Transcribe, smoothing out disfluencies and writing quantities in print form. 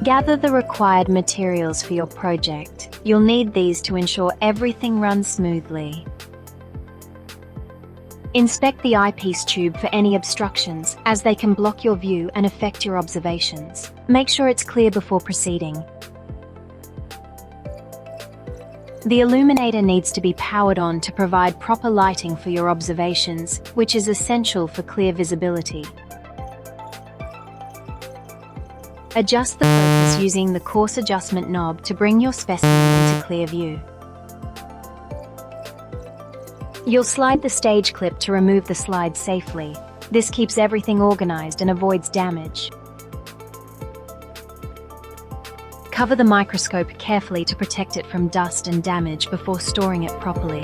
Gather the required materials for your project. You'll need these to ensure everything runs smoothly. Inspect the eyepiece tube for any obstructions, as they can block your view and affect your observations. Make sure it's clear before proceeding. The illuminator needs to be powered on to provide proper lighting for your observations, which is essential for clear visibility. Adjust the focus using the coarse adjustment knob to bring your specimen into clear view. You'll slide the stage clip to remove the slide safely. This keeps everything organized and avoids damage. Cover the microscope carefully to protect it from dust and damage before storing it properly.